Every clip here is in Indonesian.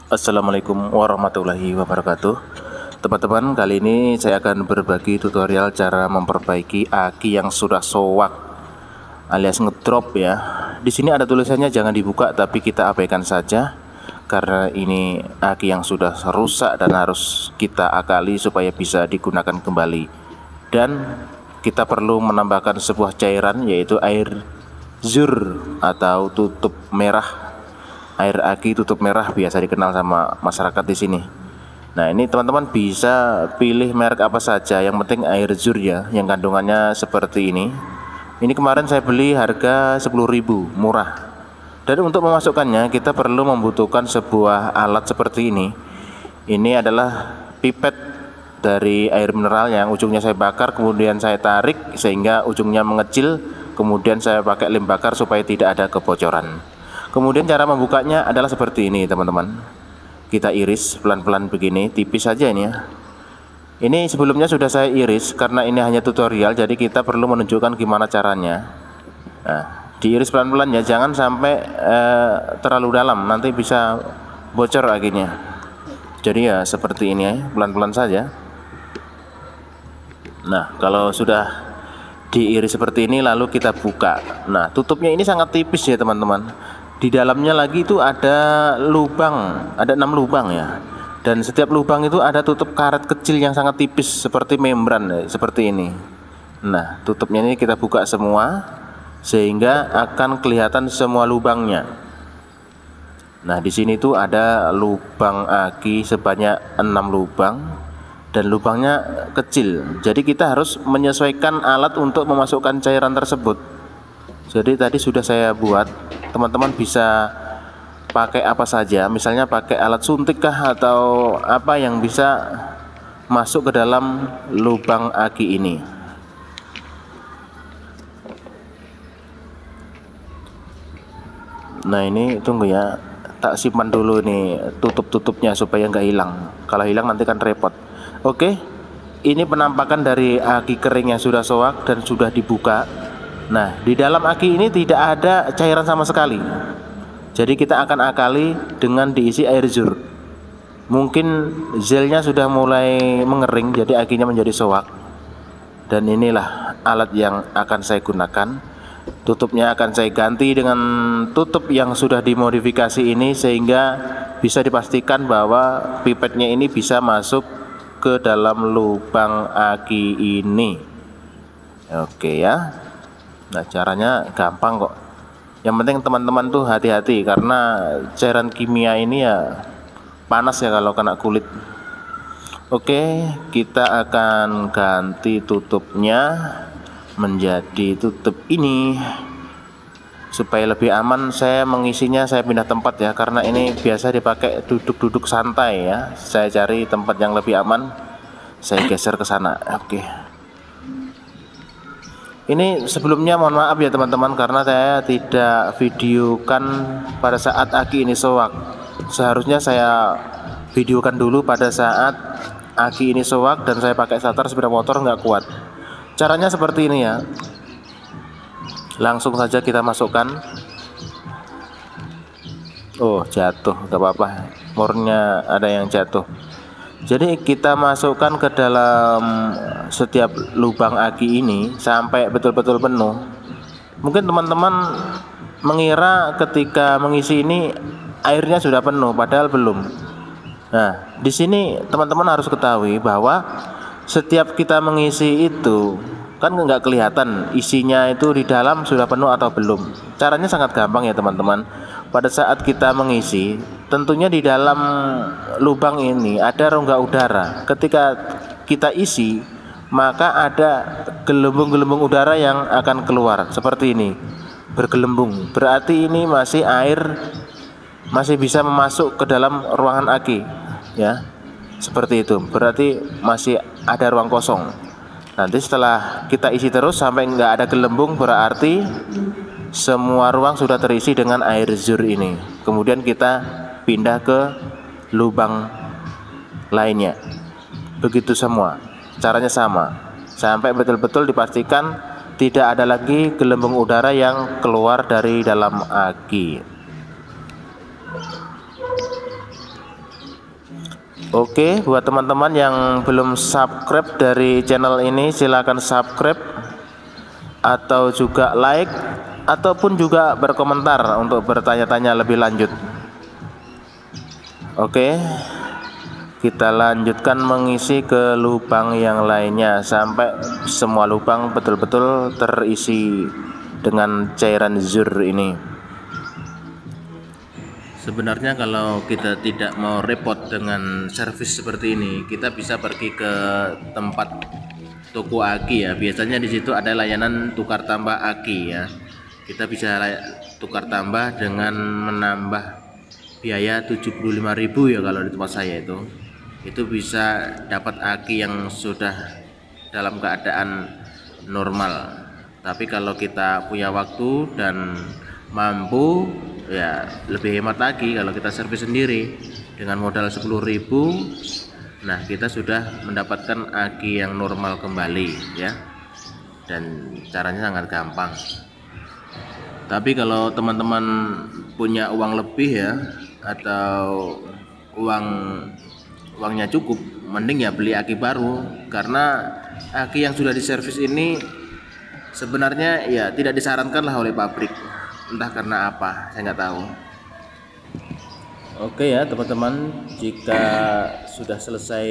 Assalamualaikum warahmatullahi wabarakatuh. Teman-teman, kali ini saya akan berbagi tutorial cara memperbaiki aki yang sudah soak alias ngedrop ya. Di sini ada tulisannya jangan dibuka, tapi kita abaikan saja karena ini aki yang sudah rusak dan harus kita akali supaya bisa digunakan kembali. Dan kita perlu menambahkan sebuah cairan, yaitu air zur atau tutup merah. Air aki tutup merah biasa dikenal sama masyarakat di sini. Nah, ini teman-teman bisa pilih merek apa saja, yang penting air zur ya, yang kandungannya seperti ini. Ini kemarin saya beli harga 10.000, murah. Dan untuk memasukkannya kita perlu membutuhkan sebuah alat seperti ini. Ini adalah pipet dari air mineral yang ujungnya saya bakar, kemudian saya tarik sehingga ujungnya mengecil, kemudian saya pakai lem bakar supaya tidak ada kebocoran. Kemudian cara membukanya adalah seperti ini teman-teman. Kita iris pelan-pelan begini, tipis saja ini ya. Ini sebelumnya sudah saya iris karena ini hanya tutorial, jadi kita perlu menunjukkan gimana caranya. Nah, diiris pelan-pelan ya, jangan sampai terlalu dalam, nanti bisa bocor akhirnya. Jadi ya seperti ini ya, pelan-pelan saja. Nah, kalau sudah diiris seperti ini lalu kita buka. Nah, tutupnya ini sangat tipis ya teman-teman. Di dalamnya lagi itu ada lubang, ada 6 lubang ya. Dan setiap lubang itu ada tutup karet kecil yang sangat tipis seperti membran ya, seperti ini. Nah, tutupnya ini kita buka semua sehingga akan kelihatan semua lubangnya. Nah, di sini tuh ada lubang aki sebanyak 6 lubang dan lubangnya kecil. Jadi kita harus menyesuaikan alat untuk memasukkan cairan tersebut. Jadi tadi sudah saya buat, teman-teman bisa pakai apa saja, misalnya pakai alat suntik kah atau apa yang bisa masuk ke dalam lubang aki ini. Nah, ini tunggu ya, tak simpan dulu nih tutup-tutupnya supaya nggak hilang. Kalau hilang nanti kan repot. Oke, ini penampakan dari aki kering yang sudah soak dan sudah dibuka. Nah, di dalam aki ini tidak ada cairan sama sekali. Jadi kita akan akali dengan diisi air zur. Mungkin zelnya sudah mulai mengering, jadi akinya menjadi soak. Dan inilah alat yang akan saya gunakan. Tutupnya akan saya ganti dengan tutup yang sudah dimodifikasi ini, sehingga bisa dipastikan bahwa pipetnya ini bisa masuk ke dalam lubang aki ini. Oke ya. Nah, caranya gampang kok. Yang penting teman-teman tuh hati-hati karena cairan kimia ini ya panas ya kalau kena kulit. Oke, kita akan ganti tutupnya menjadi tutup ini. Supaya lebih aman saya mengisinya, saya pindah tempat ya, karena ini biasa dipakai duduk-duduk santai ya. Saya cari tempat yang lebih aman. Saya geser ke sana. Oke. Ini sebelumnya mohon maaf ya teman-teman karena saya tidak videokan pada saat aki ini soak. Seharusnya saya videokan dulu pada saat aki ini soak dan saya pakai starter sepeda motor nggak kuat. Caranya seperti ini ya. Langsung saja kita masukkan. Oh, jatuh, nggak apa-apa. Mornya ada yang jatuh. Jadi kita masukkan ke dalam setiap lubang aki ini sampai betul-betul penuh. Mungkin teman-teman mengira ketika mengisi ini airnya sudah penuh, padahal belum. Nah, di sini teman-teman harus ketahui bahwa setiap kita mengisi itu kan nggak kelihatan isinya itu di dalam sudah penuh atau belum. Caranya sangat gampang ya teman-teman. Pada saat kita mengisi, tentunya di dalam lubang ini ada rongga udara. Ketika kita isi, maka ada gelembung-gelembung udara yang akan keluar seperti ini, bergelembung. Berarti ini masih air, masih bisa masuk ke dalam ruangan aki ya, seperti itu. Berarti masih ada ruang kosong. Nanti setelah kita isi terus sampai nggak ada gelembung, berarti semua ruang sudah terisi dengan air zur ini. Kemudian kita pindah ke lubang lainnya. Begitu semua. Caranya sama. Sampai betul-betul dipastikan tidak ada lagi gelembung udara yang keluar dari dalam aki. Oke, buat teman-teman yang belum subscribe dari channel ini, silahkan subscribe atau juga like ataupun juga berkomentar untuk bertanya-tanya lebih lanjut. Oke, kita lanjutkan mengisi ke lubang yang lainnya sampai semua lubang betul-betul terisi dengan cairan zur ini. Sebenarnya kalau kita tidak mau repot dengan servis seperti ini, kita bisa pergi ke tempat toko aki ya. Biasanya di situ ada layanan tukar tambah aki ya. Kita bisa tukar tambah dengan menambah biaya 75.000 ya kalau di tempat saya itu. Itu bisa dapat aki yang sudah dalam keadaan normal. Tapi kalau kita punya waktu dan mampu, ya lebih hemat lagi kalau kita servis sendiri dengan modal 10.000. Nah, kita sudah mendapatkan aki yang normal kembali ya, dan caranya sangat gampang. Tapi kalau teman-teman punya uang lebih ya, atau uangnya cukup, mending ya beli aki baru, karena aki yang sudah diservis ini sebenarnya ya tidak disarankan lah oleh pabrik. Entah karena apa, saya nggak tahu. Oke ya teman-teman, jika sudah selesai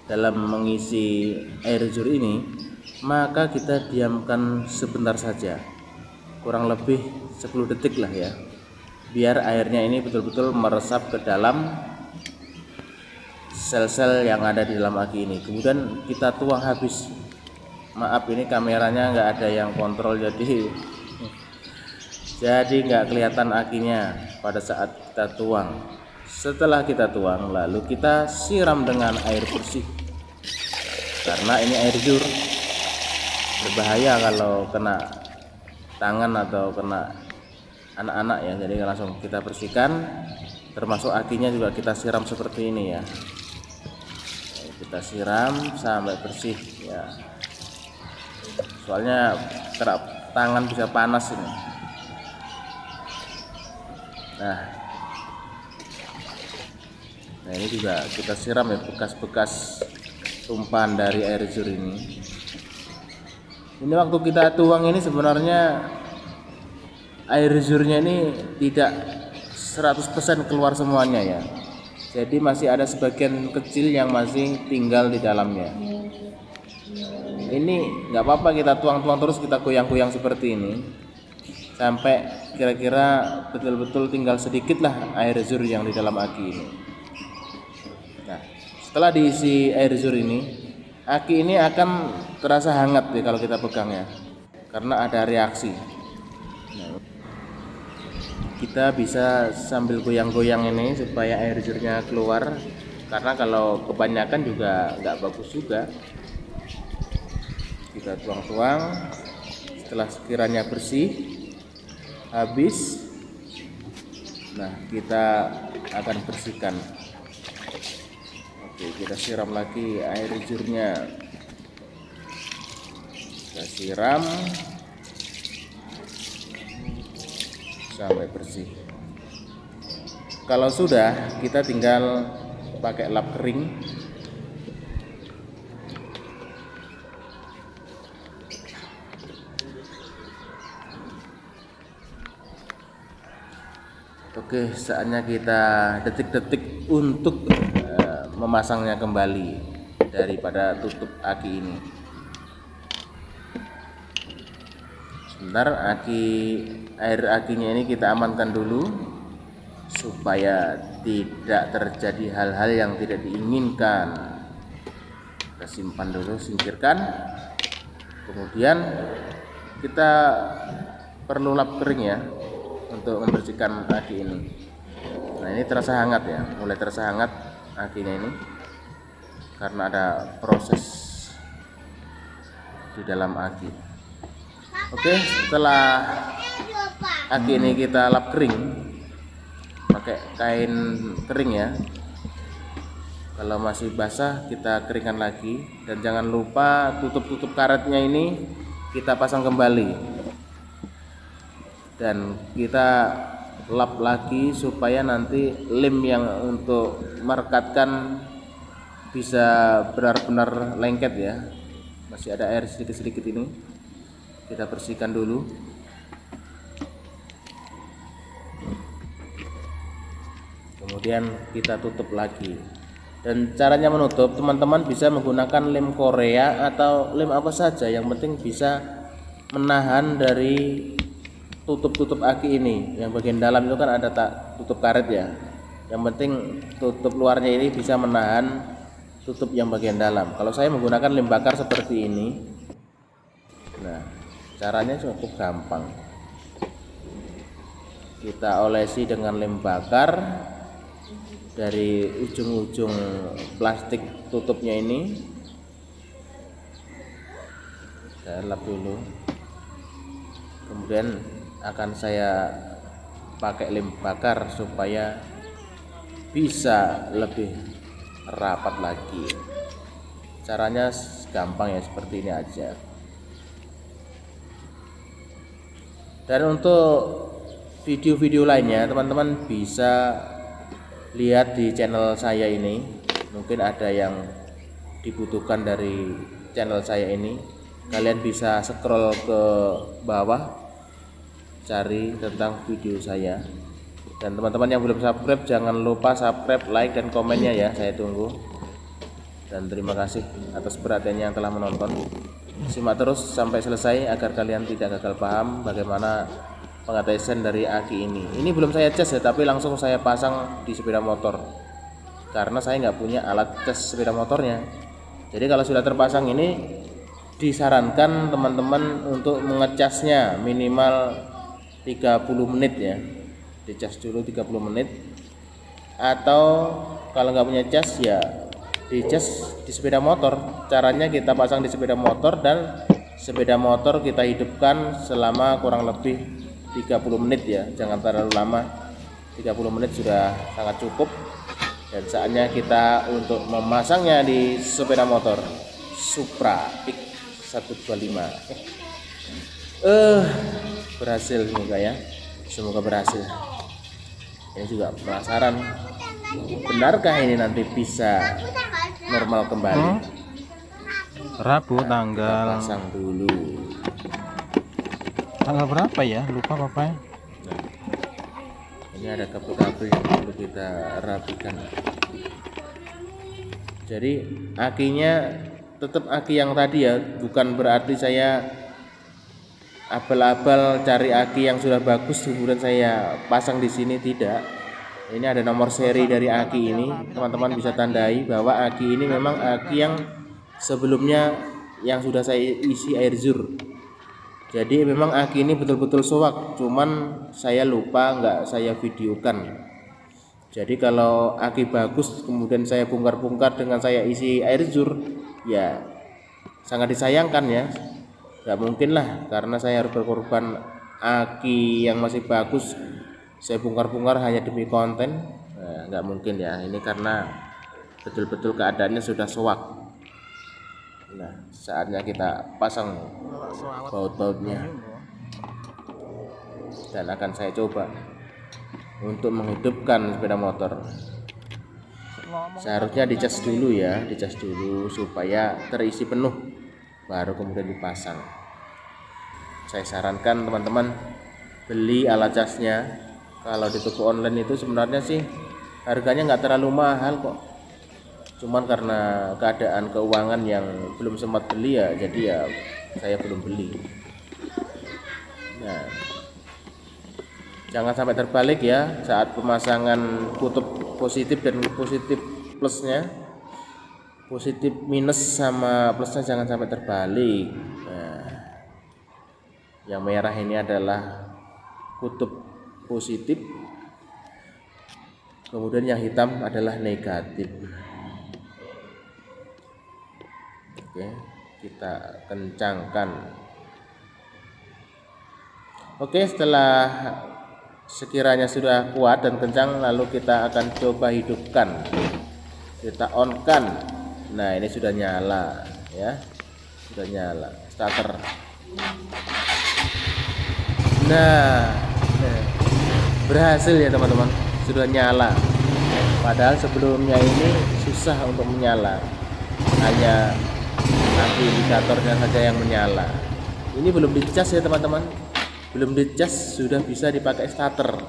dalam mengisi air zur ini, maka kita diamkan sebentar saja, kurang lebih 10 detik lah ya, biar airnya ini betul-betul meresap ke dalam sel-sel yang ada di dalam aki ini. Kemudian kita tuang habis. Maaf, ini kameranya nggak ada yang kontrol, jadi nggak kelihatan akinya pada saat kita tuang. Setelah kita tuang, lalu kita siram dengan air bersih, karena ini air zur, berbahaya kalau kena tangan atau kena anak-anak ya. Jadi langsung kita bersihkan, termasuk akinya juga kita siram seperti ini ya. Kita siram sampai bersih ya, soalnya tangan bisa panas ini. Nah, ini juga kita siram ya, bekas-bekas tumpahan dari air zur ini. Ini waktu kita tuang ini sebenarnya air zurnya ini tidak 100% keluar semuanya ya. Jadi masih ada sebagian kecil yang masih tinggal di dalamnya. Ini nggak apa-apa, kita tuang-tuang terus, kita goyang-goyang seperti ini sampai kira-kira betul-betul tinggal sedikit lah air zur yang di dalam aki ini. Nah, setelah diisi air zur ini, aki ini akan terasa hangat ya kalau kita pegang ya, karena ada reaksi. Nah, kita bisa sambil goyang-goyang ini supaya air zurnya keluar, karena kalau kebanyakan juga nggak bagus juga. Kita tuang-tuang, setelah sekiranya bersih habis, nah kita akan bersihkan. Oke, kita siram lagi air zurnya, kita siram sampai bersih. Kalau sudah, kita tinggal pakai lap kering. Oke, saatnya kita detik-detik untuk memasangnya kembali daripada tutup aki ini. Sebentar, air akinya ini kita amankan dulu supaya tidak terjadi hal-hal yang tidak diinginkan. Kita simpan dulu, singkirkan. Kemudian kita perlu lap kering ya untuk membersihkan aki ini. Nah, ini terasa hangat ya, mulai terasa hangat akinya ini karena ada proses di dalam aki. Oke, setelah aki ini kita lap kering pakai kain kering ya. Kalau masih basah kita keringkan lagi, dan jangan lupa tutup karetnya ini kita pasang kembali, dan kita lap lagi supaya nanti lem yang untuk merekatkan bisa benar-benar lengket ya. Masih ada air sedikit-sedikit, ini kita bersihkan dulu. Kemudian kita tutup lagi. Dan caranya menutup, teman-teman bisa menggunakan lem Korea atau lem apa saja, yang penting bisa menahan dari tutup aki ini. Yang bagian dalam itu kan ada tutup karet ya, yang penting tutup luarnya ini bisa menahan tutup yang bagian dalam. Kalau saya menggunakan lem bakar seperti ini. Nah, caranya cukup gampang. Kita olesi dengan lem bakar dari ujung-ujung plastik tutupnya ini. Saya lap dulu, kemudian akan saya pakai lem bakar supaya bisa lebih rapat lagi. Caranya gampang ya, seperti ini aja. Dan untuk video-video lainnya teman-teman bisa lihat di channel saya ini. Mungkin ada yang dibutuhkan dari channel saya ini. Kalian bisa scroll ke bawah, cari tentang video saya. Dan teman-teman yang belum subscribe, jangan lupa subscribe, like, dan komennya ya, saya tunggu. Dan terima kasih atas perhatiannya yang telah menonton. Simak terus sampai selesai agar kalian tidak gagal paham bagaimana pengetesan dari aki ini. Ini belum saya cas ya, tapi langsung saya pasang di sepeda motor karena saya nggak punya alat cas sepeda motornya. Jadi kalau sudah terpasang ini, disarankan teman-teman untuk mengecasnya minimal 30 menit ya. Dicas dulu 30 menit, atau kalau nggak punya cas ya dicas di sepeda motor. Caranya kita pasang di sepeda motor dan sepeda motor kita hidupkan selama kurang lebih 30 menit ya, jangan terlalu lama. 30 menit sudah sangat cukup. Dan saatnya kita untuk memasangnya di sepeda motor Supra X125. Berhasil semoga ya, semoga berhasil. Ini juga penasaran, benarkah ini nanti bisa normal kembali? Rabu tanggal, pasang dulu. Tanggal berapa ya? Lupa Bapak. Nah, ini ada kabel-kabel yang perlu kita rapikan. Jadi akinya tetap aki yang tadi ya, bukan berarti saya abal-abal cari aki yang sudah bagus kemudian saya pasang di sini, tidak. Ini ada nomor seri dari aki ini, teman-teman bisa tandai bahwa aki ini memang aki yang sebelumnya yang sudah saya isi air zur. Jadi memang aki ini betul-betul soak, cuman saya lupa nggak saya videokan. Jadi kalau aki bagus kemudian saya bongkar-bongkar dengan saya isi air zur, ya sangat disayangkan ya. Nggak mungkin lah, karena saya harus berkorban aki yang masih bagus saya bongkar-bongkar hanya demi konten. Nah, nggak mungkin ya, ini karena betul-betul keadaannya sudah soak. Nah, saatnya kita pasang baut-bautnya dan akan saya coba untuk menghidupkan sepeda motor. Seharusnya dicas dulu ya, dicas dulu supaya terisi penuh, baru kemudian dipasang. Saya sarankan teman-teman beli alat casnya. Kalau di toko online itu sebenarnya sih harganya nggak terlalu mahal kok, cuman karena keadaan keuangan yang belum sempat beli ya, jadi ya saya belum beli. Nah, jangan sampai terbalik ya saat pemasangan kutub positif dan positif plusnya, positif minus sama plusnya jangan sampai terbalik. Nah, yang merah ini adalah kutub positif, kemudian yang hitam adalah negatif. Oke, kita kencangkan. Oke, setelah sekiranya sudah kuat dan kencang, lalu kita akan coba hidupkan. Kita on kan. Nah, ini sudah nyala ya, sudah nyala starter. Nah, Berhasil ya teman-teman, sudah nyala. Padahal sebelumnya ini susah untuk menyala, hanya lampu indikatornya saja yang menyala. Ini belum dicas ya teman-teman, belum dicas sudah bisa dipakai starter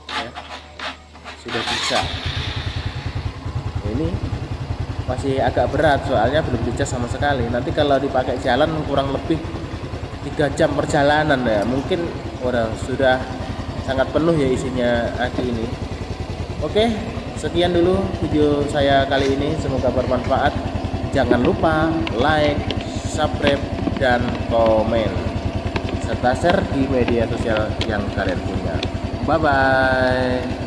ya. Sudah bisa. Ini masih agak berat soalnya belum dicas sama sekali. Nanti kalau dipakai jalan kurang lebih 3 jam perjalanan ya, mungkin sudah sangat penuh ya isinya aki ini. Oke, sekian dulu video saya kali ini, semoga bermanfaat. Jangan lupa like, subscribe, dan komen, serta share di media sosial yang kalian punya. Bye bye.